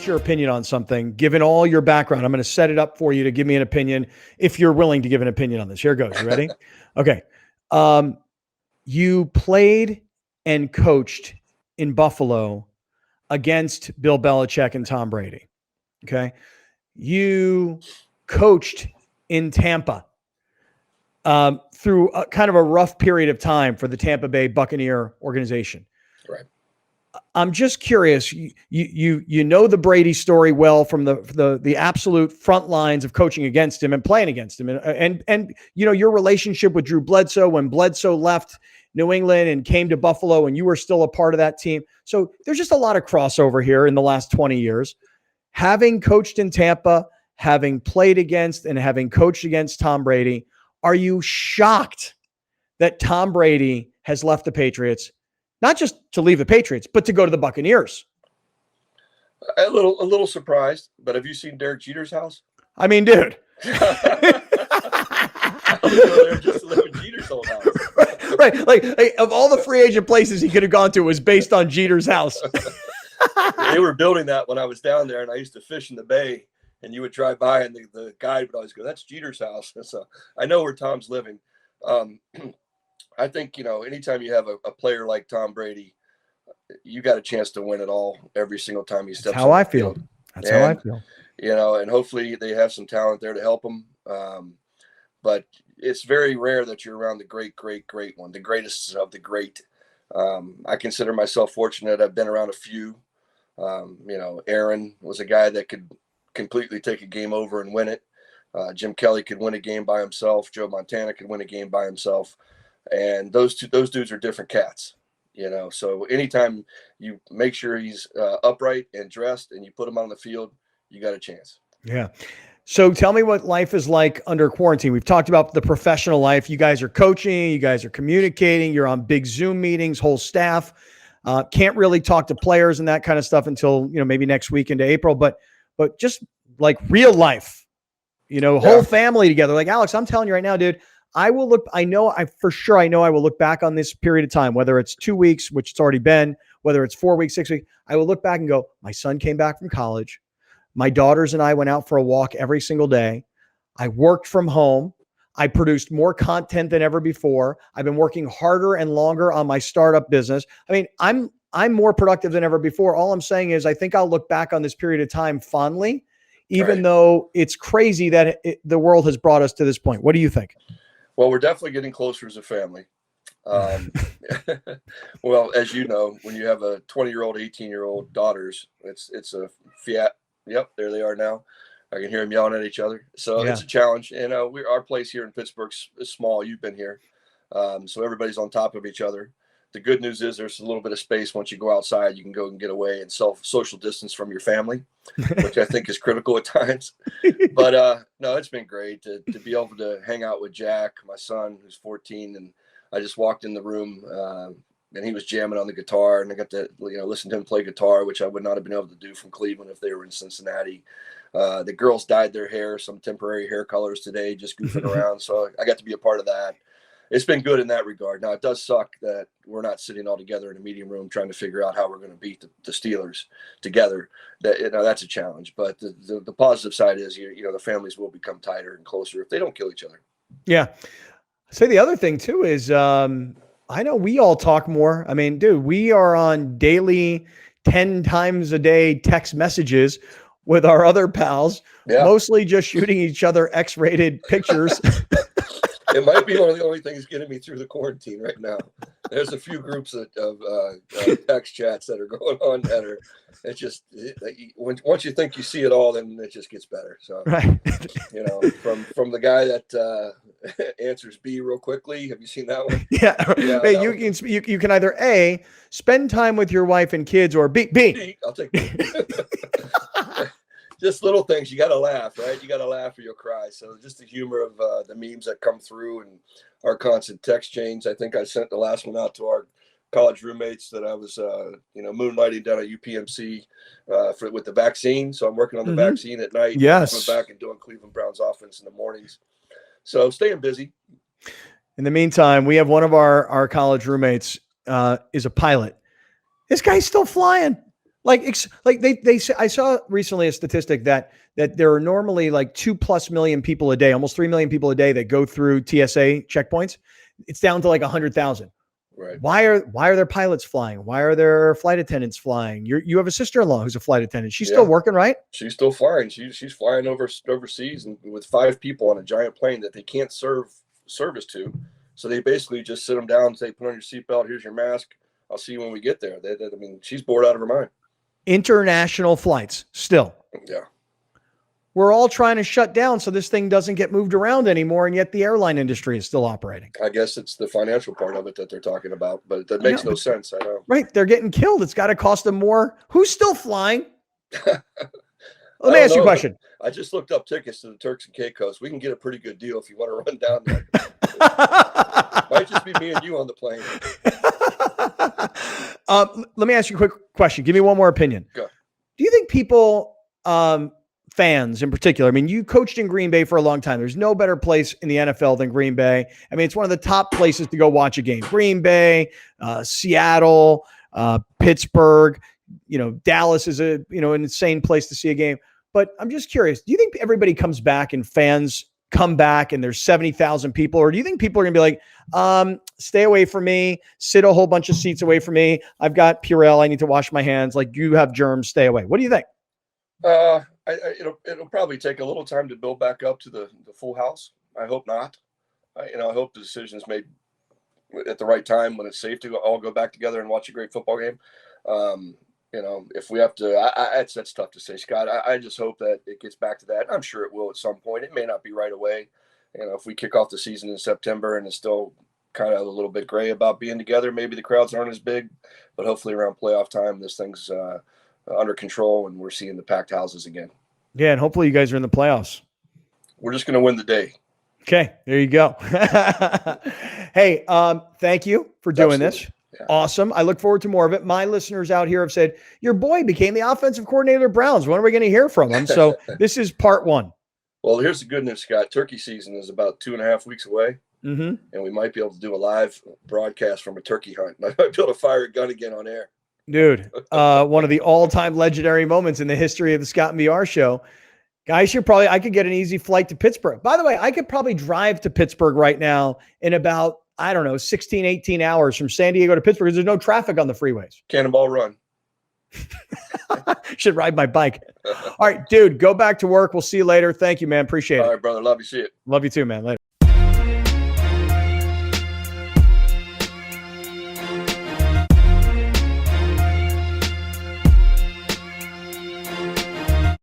get your opinion on something, given all your background. I'm going to set it up for you to give me an opinion if you're willing to give an opinion on this. Here goes. You ready? Okay. You played and coached in Buffalo against Bill Belichick and Tom Brady. Okay. You coached in Tampa through a kind of a rough period of time for the Tampa Bay Buccaneer organization. Right. I'm just curious. You know the Brady story well from the absolute front lines of coaching against him and playing against him, and you know your relationship with Drew Bledsoe when Bledsoe left New England and came to Buffalo, and you were still a part of that team. So there's just a lot of crossover here in the last 20 years. Having coached in Tampa, having played against and having coached against Tom Brady, are you shocked that Tom Brady has left the Patriots? Not just to leave the Patriots, but to go to the Buccaneers. A little surprised, but have you seen Derek Jeter's house? I mean, dude. I would go there just to live in Jeter's old house. Right. Like, of all the free agent places he could have gone to, it was based on Jeter's house. They were building that when I was down there, and I used to fish in the bay, and you would drive by, and the guide would always go, "That's Jeter's house." And so I know where Tom's living. I think, anytime you have a player like Tom Brady, you got a chance to win it all every single time he steps. That's how I feel. That's how I feel. And hopefully they have some talent there to help him. But it's very rare that you're around the great one, the greatest of the great. I consider myself fortunate. I've been around a few. Aaron was a guy that could completely take a game over and win it. Jim Kelly could win a game by himself. Joe Montana could win a game by himself. And those dudes are different cats, So anytime you make sure he's upright and dressed and you put him on the field, you got a chance. Yeah. So tell me what life is like under quarantine. We've talked about the professional life. You guys are coaching, you guys are communicating, you're on big Zoom meetings, whole staff. Can't really talk to players and that kind of stuff until, maybe next week into April, but just like real life, whole family together. Like, Alex, I'm telling you right now, dude, I will look, I know I will look back on this period of time, whether it's 2 weeks, which it's already been, whether it's 4 weeks, 6 weeks, I will look back and go, my son came back from college. My daughters and I went out for a walk every single day. I worked from home. I produced more content than ever before. I've been working harder and longer on my startup business. I mean, I'm more productive than ever before. All I'm saying is I think I'll look back on this period of time fondly, even though it's crazy that the world has brought us to this point. What do you think? Well, we're definitely getting closer as a family. Well, as you know, when you have a 20-year-old, 18-year-old daughters, it's a fiat. Yep, there they are now. I can hear them yelling at each other. So It's a challenge. And our place here in Pittsburgh is small. You've been here. So everybody's on top of each other. The good news is there's a little bit of space. Once you go outside, you can go and get away and social distance from your family, which I think is critical at times. But no, it's been great to be able to hang out with Jack, my son, who's 14. And I just walked in the room and he was jamming on the guitar, and I got to listen to him play guitar, which I would not have been able to do from Cleveland if they were in Cincinnati. The girls dyed their hair, some temporary hair colors today, just goofing around. So I got to be a part of that. It's been good in that regard. Now, it does suck that we're not sitting all together in a meeting room trying to figure out how we're going to beat the Steelers together. That's a challenge. But the positive side is, the families will become tighter and closer if they don't kill each other. Yeah. I'd say the other thing, too, is I know we all talk more. I mean, dude, we are on daily 10 times a day text messages with our other pals, mostly just shooting each other X-rated pictures. It might be one of the only things getting me through the quarantine right now. There's a few groups of text chats that are going on that are, it's just, once you think you see it all, then it just gets better. So, right. From the guy that answers B real quickly. Have you seen that one? Yeah. Hey, you can either A, spend time with your wife and kids, or B. I'll take B. Just little things. You got to laugh, right? You got to laugh or you'll cry. So just the humor of the memes that come through and our constant text chains. I think I sent the last one out to our college roommates that I was, moonlighting down at UPMC with the vaccine. So I'm working on the vaccine at night. Yes. Going back and doing Cleveland Browns offense in the mornings. So staying busy. In the meantime, we have one of our college roommates is a pilot. This guy's still flying. Like they say, I saw recently a statistic that there are normally like 2+ million people a day, almost 3 million people a day that go through TSA checkpoints. It's down to like 100,000. Right. Why are there pilots flying? Why are there flight attendants flying? You have a sister-in-law who's a flight attendant. She's still working, right? She's still flying. She's flying overseas and with 5 people on a giant plane that they can't service to. So they basically just sit them down and say, put on your seatbelt. Here's your mask. I'll see you when we get there. I mean, she's bored out of her mind. International flights still. Yeah. We're all trying to shut down so this thing doesn't get moved around anymore, and yet the airline industry is still operating. I guess it's the financial part of it that they're talking about, but that makes no sense. I know. Right. They're getting killed. It's got to cost them more. Who's still flying? Let me ask you a question. I just looked up tickets to the Turks and Caicos. We can get a pretty good deal if you want to run down there. Might just be me and you on the plane. Let me ask you a quick question. Give me one more opinion. Go. Do you think people, fans in particular, I mean, you coached in Green Bay for a long time. There's no better place in the NFL than Green Bay. I mean, it's one of the top places to go watch a game. Green Bay, Seattle, Pittsburgh, Dallas is an insane place to see a game. But I'm just curious, do you think everybody comes back and fans come back and there's 70,000 people? Or do you think people are going to be like, stay away from me, sit a whole bunch of seats away from me. I've got Purell. I need to wash my hands. Like, you have germs, stay away. What do you think? It'll probably take a little time to build back up to the full house. I hope not. I hope the decision is made at the right time when it's safe to all go back together and watch a great football game. If we have to, that's tough to say, Scott. I just hope that it gets back to that. I'm sure it will at some point. It may not be right away. If we kick off the season in September and it's still kind of a little bit gray about being together, maybe the crowds aren't as big, but hopefully around playoff time, this thing's under control and we're seeing the packed houses again. Yeah, and hopefully you guys are in the playoffs. We're just going to win the day. Okay, there you go. Hey, thank you for doing this. Yeah. Awesome. I look forward to more of it. My listeners out here have said, your boy became the offensive coordinator of Browns. When are we going to hear from him? So this is part 1. Well, here's the good news, Scott. Turkey season is about 2.5 weeks away. Mm-hmm. And we might be able to do a live broadcast from a turkey hunt. I might be able to fire a gun again on air. Dude, one of the all-time legendary moments in the history of the Scott and BR show. Guys, I could get an easy flight to Pittsburgh. By the way, I could probably drive to Pittsburgh right now in about, 16, 18 hours from San Diego to Pittsburgh because there's no traffic on the freeways. Cannonball Run. Should ride my bike. All right, dude, go back to work. We'll see you later. Thank you, man. Appreciate it. All right, brother. Love you. See it. Love you too, man. Later.